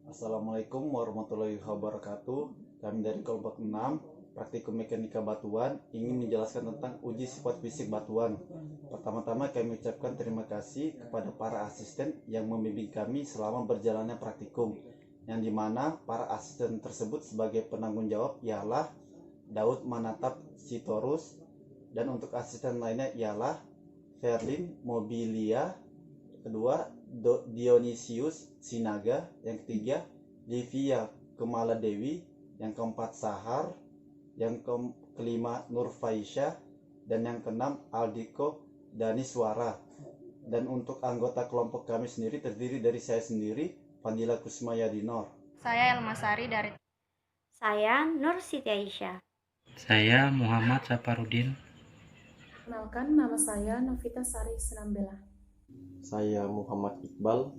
Assalamualaikum warahmatullahi wabarakatuh. Kami dari kelompok 6 Praktikum Mekanika Batuan ingin menjelaskan tentang uji sifat fisik batuan. Pertama-tama kami ucapkan terima kasih kepada para asisten yang membimbing kami selama berjalannya praktikum, yang dimana para asisten tersebut sebagai penanggung jawab ialah Daud Manatap Sitorus, dan untuk asisten lainnya ialah Ferlin Mobilia, kedua Dionisius Sinaga, yang ketiga Livia Kemala Dewi, yang keempat Sahar, yang kelima Nur Faisyah, dan yang keenam Aldiko Daniswara. Dan untuk anggota kelompok kami sendiri terdiri dari saya sendiri, Fadila Kusmaya Dinor. Saya Elmasari dari. Saya Nur Siti Aisyah. Saya Muhammad Saparudin. Kenalkan, nama saya Novita Sari Senambela. Saya Muhammad Iqbal.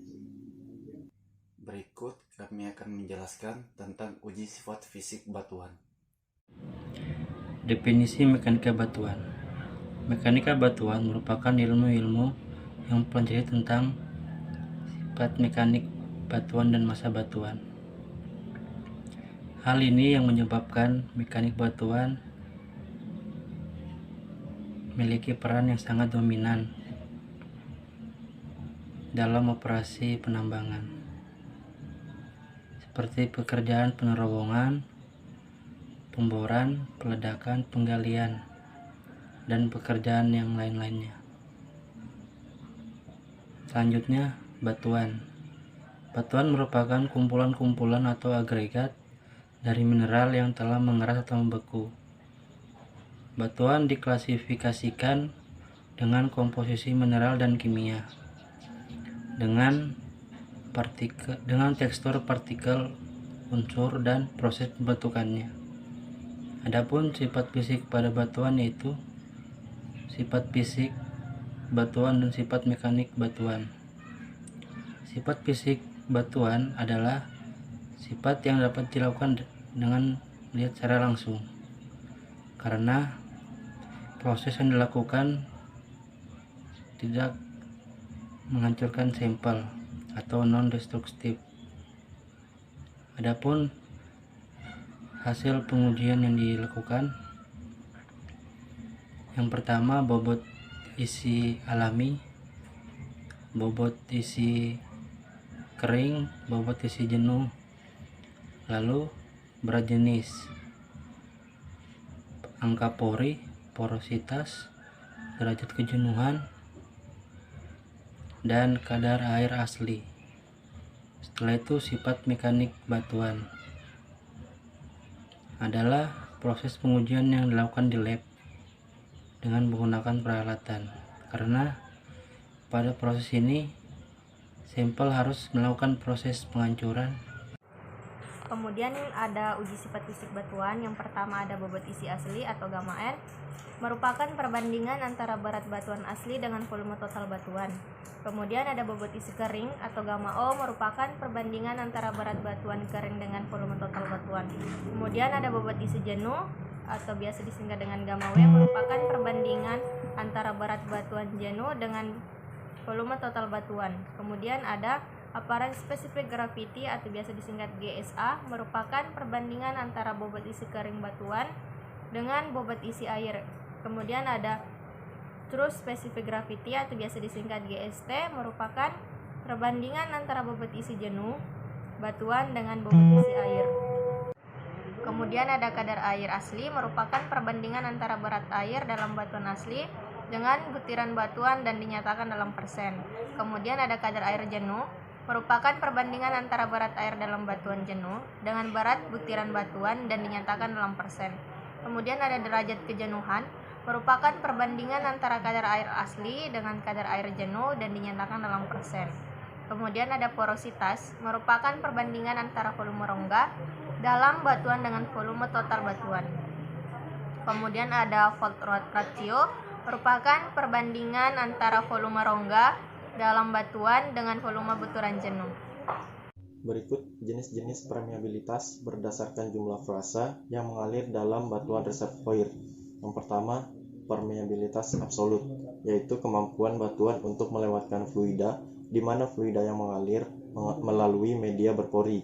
Berikut kami akan menjelaskan tentang uji sifat fisik batuan. Definisi mekanika batuan. Mekanika batuan merupakan ilmu-ilmu yang mempelajari tentang sifat mekanik batuan dan massa batuan. Hal ini yang menyebabkan mekanik batuan memiliki peran yang sangat dominan dalam operasi penambangan, seperti pekerjaan penerowongan, pemboran, peledakan, penggalian, dan pekerjaan yang lain-lainnya. Selanjutnya, batuan. Batuan merupakan kumpulan-kumpulan atau agregat dari mineral yang telah mengeras atau membeku. Batuan diklasifikasikan dengan komposisi mineral dan kimia, dengan tekstur partikel, unsur, dan proses pembentukannya. Adapun sifat fisik pada batuan yaitu sifat fisik batuan dan sifat mekanik batuan. Sifat fisik batuan adalah sifat yang dapat dilakukan dengan melihat secara langsung, karena proses yang dilakukan tidak menghancurkan sampel atau non-destruktif. Adapun hasil pengujian yang dilakukan, yang pertama bobot isi alami, bobot isi kering, bobot isi jenuh, lalu berat jenis, angka pori, porositas, derajat kejenuhan, dan kadar air asli. Setelah itu, sifat mekanik batuan adalah proses pengujian yang dilakukan di lab dengan menggunakan peralatan, karena pada proses ini sampel harus melakukan proses penghancuran. Kemudian ada uji sifat fisik batuan. Yang pertama ada bobot isi asli atau gamma N, merupakan perbandingan antara berat batuan asli dengan volume total batuan. Kemudian ada bobot isi kering atau gamma O, merupakan perbandingan antara berat batuan kering dengan volume total batuan. Kemudian ada bobot isi jenuh atau biasa disingkat dengan gamma W, merupakan perbandingan antara berat batuan jenuh dengan volume total batuan. Kemudian ada Apparent Specific Gravity atau biasa disingkat GSA, merupakan perbandingan antara bobot isi kering batuan dengan bobot isi air. Kemudian ada True Specific Gravity atau biasa disingkat GST, merupakan perbandingan antara bobot isi jenuh batuan dengan bobot isi air. Kemudian ada kadar air asli, merupakan perbandingan antara berat air dalam batuan asli dengan butiran batuan dan dinyatakan dalam persen. Kemudian ada kadar air jenuh, merupakan perbandingan antara berat air dalam batuan jenuh dengan berat butiran batuan dan dinyatakan dalam persen. Kemudian ada derajat kejenuhan, merupakan perbandingan antara kadar air asli dengan kadar air jenuh dan dinyatakan dalam persen. Kemudian ada porositas, merupakan perbandingan antara volume rongga dalam batuan dengan volume total batuan. Kemudian ada volt ratio, merupakan perbandingan antara volume rongga dalam batuan dengan volume butiran jenuh. Berikut jenis-jenis permeabilitas berdasarkan jumlah frasa yang mengalir dalam batuan reservoir. Yang pertama, permeabilitas absolut, yaitu kemampuan batuan untuk melewatkan fluida, di mana fluida yang mengalir melalui media berpori.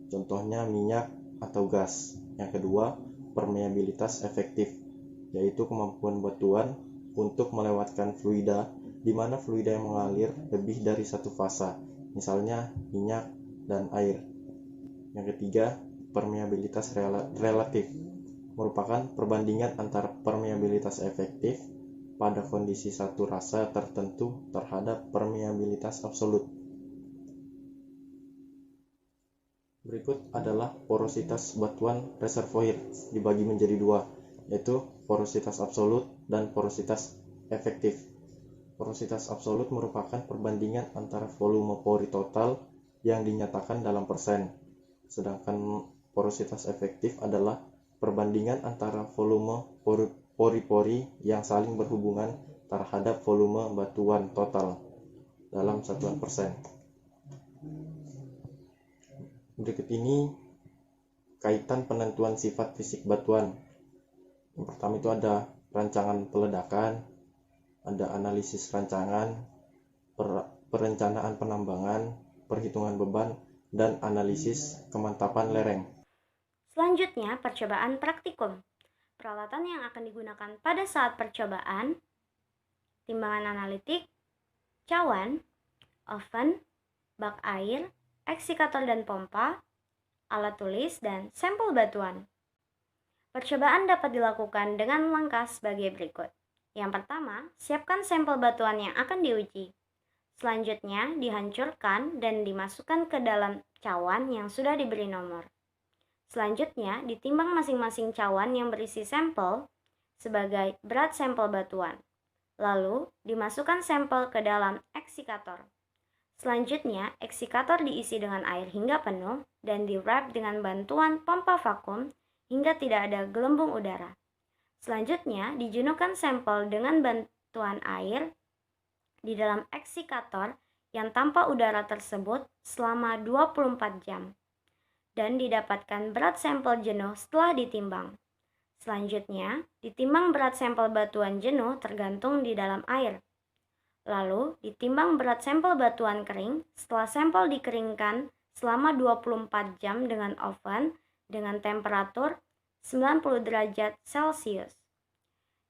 contohnya minyak atau gas. Yang kedua, permeabilitas efektif, yaitu kemampuan batuan untuk melewatkan fluida, di mana fluida yang mengalir lebih dari satu fasa, misalnya minyak dan air. Yang ketiga, permeabilitas relatif, merupakan perbandingan antara permeabilitas efektif pada kondisi satu rasa tertentu terhadap permeabilitas absolut. Berikut adalah porositas batuan reservoir dibagi menjadi dua, yaitu porositas absolut dan porositas efektif. Porositas absolut merupakan perbandingan antara volume pori total yang dinyatakan dalam persen, sedangkan porositas efektif adalah perbandingan antara volume pori-pori yang saling berhubungan terhadap volume batuan total dalam satuan persen. Berikut ini kaitan penentuan sifat fisik batuan. Yang pertama itu ada rancangan peledakan, ada analisis rancangan, perencanaan penambangan, perhitungan beban, dan analisis kemantapan lereng. Selanjutnya, percobaan praktikum. Peralatan yang akan digunakan pada saat percobaan: timbangan analitik, cawan, oven, bak air, eksikator dan pompa, alat tulis, dan sampel batuan. Percobaan dapat dilakukan dengan langkah sebagai berikut. Yang pertama, siapkan sampel batuan yang akan diuji. Selanjutnya, dihancurkan dan dimasukkan ke dalam cawan yang sudah diberi nomor. Selanjutnya, ditimbang masing-masing cawan yang berisi sampel sebagai berat sampel batuan. Lalu, dimasukkan sampel ke dalam eksikator. Selanjutnya, eksikator diisi dengan air hingga penuh dan di-wrap dengan bantuan pompa vakum hingga tidak ada gelembung udara. Selanjutnya, dijenuhkan sampel dengan bantuan air di dalam eksikator yang tanpa udara tersebut selama 24 jam. Dan didapatkan berat sampel jenuh setelah ditimbang. Selanjutnya, ditimbang berat sampel batuan jenuh tergantung di dalam air. Lalu, ditimbang berat sampel batuan kering setelah sampel dikeringkan selama 24 jam dengan oven dengan temperatur 90 derajat Celcius.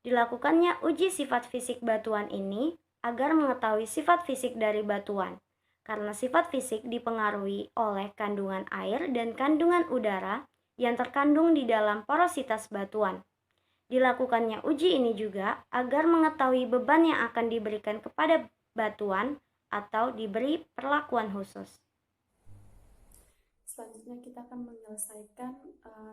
Dilakukannya uji sifat fisik batuan ini agar mengetahui sifat fisik dari batuan, karena sifat fisik dipengaruhi oleh kandungan air dan kandungan udara yang terkandung di dalam porositas batuan. Dilakukannya uji ini juga agar mengetahui beban yang akan diberikan kepada batuan atau diberi perlakuan khusus. Selanjutnya kita akan menyelesaikan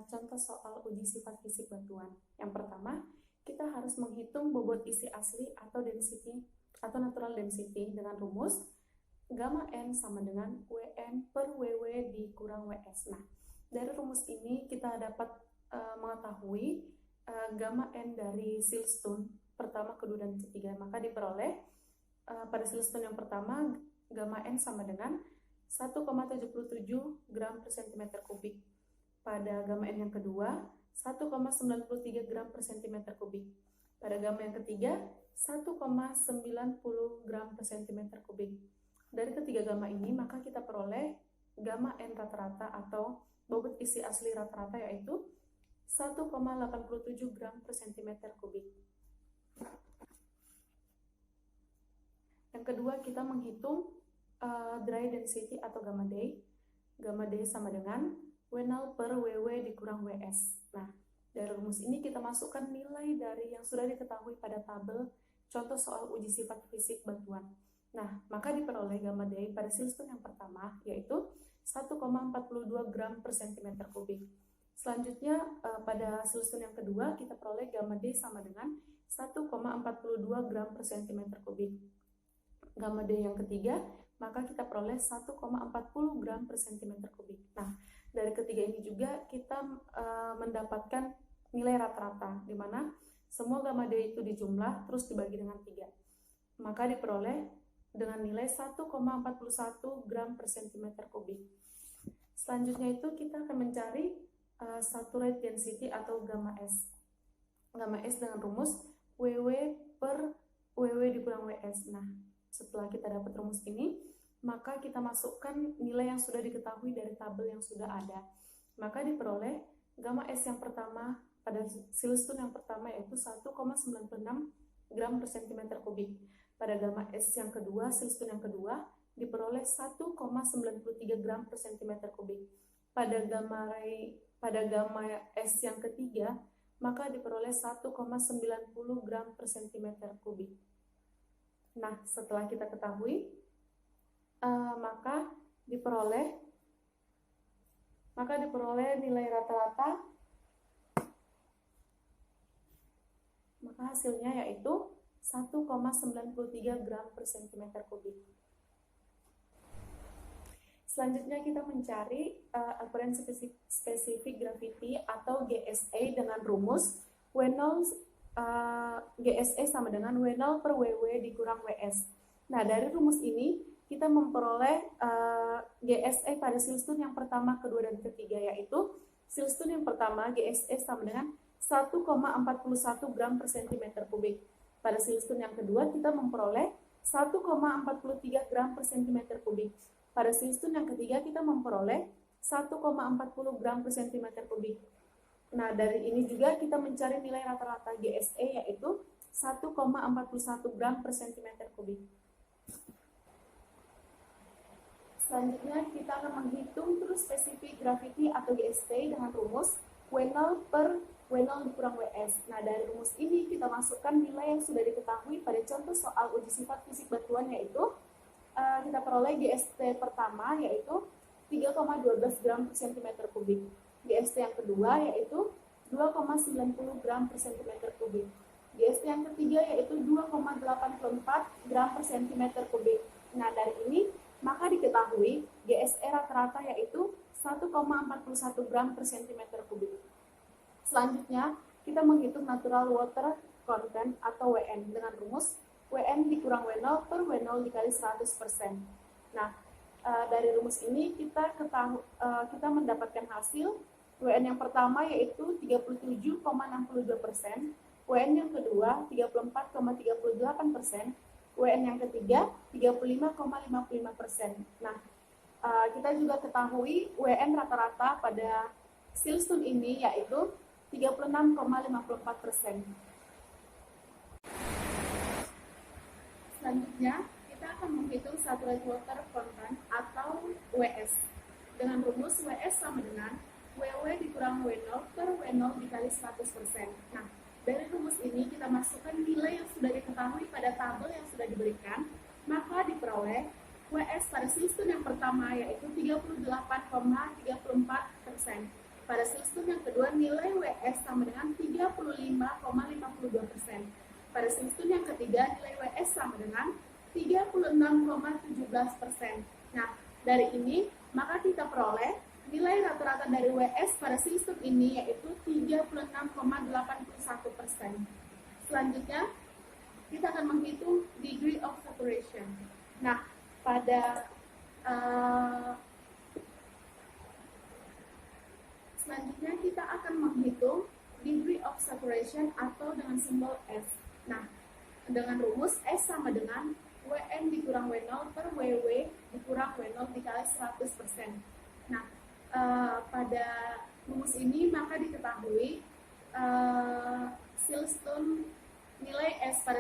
contoh soal uji sifat fisik batuan. Yang pertama, kita harus menghitung bobot isi asli atau density atau natural density dengan rumus gamma N sama dengan WN per WW dikurang WS. Nah, dari rumus ini kita dapat mengetahui gamma N dari siltstone pertama, kedua, dan ketiga. Maka diperoleh pada siltstone yang pertama gamma N sama dengan 1,77 gram per cm kubik. Pada gamma N yang kedua 1,93 gram per cm kubik. Pada gamma yang ketiga 1,90 gram per cm kubik. Dari ketiga gamma ini, maka kita peroleh gamma N rata-rata atau bobot isi asli rata-rata, yaitu 1,87 gram per cm kubik. Yang kedua, kita menghitung dry density atau gamma D. Gamma D sama dengan W0 per WW dikurang WS. Nah, dari rumus ini kita masukkan nilai dari yang sudah diketahui pada tabel contoh soal uji sifat fisik batuan. Nah, maka diperoleh gamma D pada siltstone yang pertama, yaitu 1,42 gram per cm kubik. Selanjutnya, pada siltstone yang kedua, kita peroleh gamma D sama dengan 1,42 gram per cm kubik. Gamma D yang ketiga, maka kita peroleh 1,40 gram per cm kubik. Nah, dari ketiga ini juga kita mendapatkan nilai rata-rata, di mana semua gamma D itu dijumlah, terus dibagi dengan 3. Maka diperoleh dengan nilai 1,41 gram per cm kubik. Selanjutnya itu kita akan mencari saturate density atau gamma S. Gamma S dengan rumus WW per WW dikurang WS. Nah, setelah kita dapat rumus ini, maka kita masukkan nilai yang sudah diketahui dari tabel yang sudah ada. Maka diperoleh gamma S yang pertama pada silestone yang pertama yaitu 1,96 gram per centimeter kubik. Pada gamma S yang kedua, silestone yang kedua, diperoleh 1,93 gram per centimeter kubik. Pada gamma S yang ketiga, maka diperoleh 1,90 gram per centimeter kubik. Nah, setelah kita ketahui, maka diperoleh nilai rata-rata, maka hasilnya yaitu 1,93 gram per centimeter kubik. Selanjutnya kita mencari ukuran spesifik gravity atau GSA dengan rumus GSA sama dengan W0 per WW dikurang WS. Nah, dari rumus ini kita memperoleh GSA pada silestone yang pertama, kedua, dan ketiga, yaitu silestone yang pertama GSA sama dengan 1,41 gram per centimeter kubik. Pada silestone yang kedua kita memperoleh 1,43 gram per centimeter kubik. Pada silestone yang ketiga kita memperoleh 1,40 gram per centimeter kubik. Nah, dari ini juga kita mencari nilai rata-rata GSA yaitu 1,41 gram per centimeter kubik. Selanjutnya kita akan menghitung terus spesifik gravity atau GSA dengan rumus W0 per W0 dikurang WS. Nah, dari rumus ini kita masukkan nilai yang sudah diketahui pada contoh soal uji sifat fisik batuan, yaitu kita peroleh GST pertama yaitu 3,12 gram per centimeter kubik. GST yang kedua yaitu 2,90 gram per centimeter kubik. GST yang ketiga yaitu 2,84 gram per centimeter kubik. Nah, dari ini maka diketahui GSE rata-rata yaitu 1,41 gram per centimeter kubik. Selanjutnya, kita menghitung natural water content atau WN dengan rumus WN dikurang W0 per W0 dikali 100%. Nah, dari rumus ini kita mendapatkan hasil WN yang pertama yaitu 37,62%, WN yang kedua 34,38%, WN yang ketiga 35,55%. Nah, kita juga ketahui WN rata-rata pada silestone ini yaitu 36,54%. Selanjutnya, kita akan menghitung saturated water content atau WS dengan rumus WS sama dengan WW dikurang W0 per W0 dikali 100%. Nah, dari rumus ini kita masukkan nilai yang sudah diketahui pada tabel yang sudah diberikan, maka diperoleh WS pada silestone yang pertama yaitu 38,34%. Pada silestone yang kedua nilai WS sama dengan 35,52%. Pada silestone yang ketiga nilai WS sama dengan 36,17%. Nah, dari ini maka kita peroleh nilai rata-rata dari WS pada silestone ini yaitu 36,81%. Selanjutnya kita akan menghitung degree of saturation. Nah, pada selanjutnya kita akan menghitung degree of saturation atau dengan simbol S. Nah, dengan rumus S sama dengan WN dikurang W0 per WW dikurang W0 dikali 100%. Nah, pada rumus ini maka diketahui silestone nilai S pada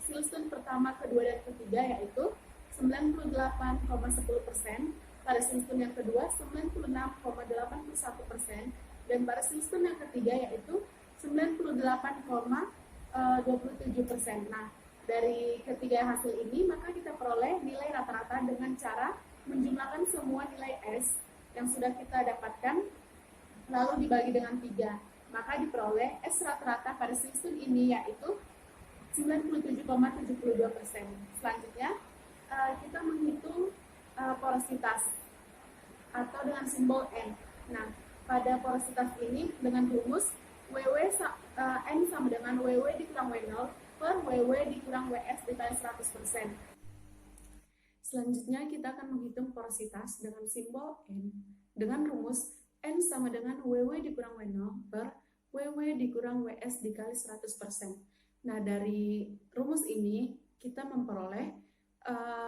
silestone pertama, kedua, dan ketiga yaitu 98,10%, pada silestone yang kedua 96,81%, dan pada silestone yang ketiga yaitu 98,27%. Nah, dari ketiga hasil ini maka kita peroleh nilai rata-rata dengan cara menjumlahkan semua nilai S yang sudah kita dapatkan lalu dibagi dengan 3. Maka diperoleh S rata-rata pada silestone ini yaitu 97,72%. Selanjutnya kita menghitung porositas atau dengan simbol N. Nah, pada porositas ini dengan rumus N sama dengan WW dikurang W0 per WW dikurang WS dikali 100%. Selanjutnya kita akan menghitung porositas dengan simbol N dengan rumus N sama dengan WW dikurang W0 per WW dikurang WS dikali 100%. Nah, dari rumus ini kita memperoleh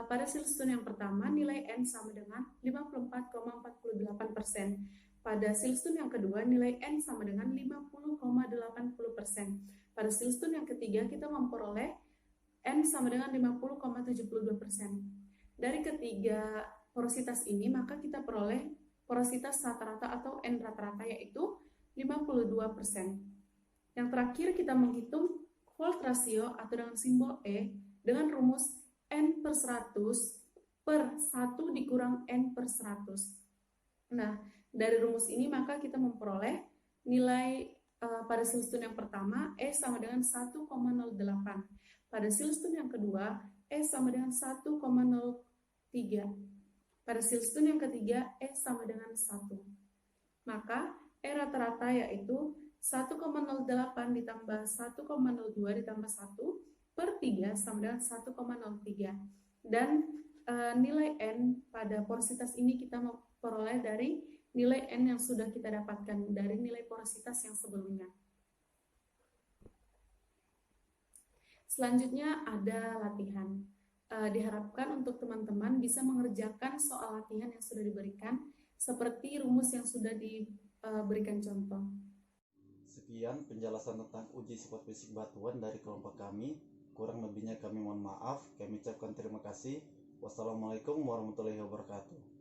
pada silstone yang pertama nilai N sama dengan 54,48%. Pada silstone yang kedua nilai N sama dengan 50,80%. Pada silstone yang ketiga kita memperoleh N sama dengan 50,72%. Dari ketiga porositas ini maka kita peroleh porositas rata-rata atau N rata-rata yaitu 52%. Yang terakhir kita menghitung volt ratio atau dengan simbol E dengan rumus N per 100 per 1 dikurang N per 100. Nah, dari rumus ini maka kita memperoleh nilai pada silstone yang pertama E sama dengan 1,08. Pada silstone yang kedua E sama dengan 1,03. Pada silstone yang ketiga E sama dengan 1. Maka E rata-rata yaitu 1,08 ditambah 1,02 ditambah 1 per 3 sama dengan 1,03. Dan nilai N pada porositas ini kita memperoleh dari nilai N yang sudah kita dapatkan dari nilai porositas yang sebelumnya. Selanjutnya ada latihan. Diharapkan untuk teman-teman bisa mengerjakan soal latihan yang sudah diberikan seperti rumus yang sudah diberikan contoh. Sekian penjelasan tentang uji sifat fisik batuan dari kelompok kami. Kurang lebihnya kami mohon maaf. Kami ucapkan terima kasih. Wassalamualaikum warahmatullahi wabarakatuh.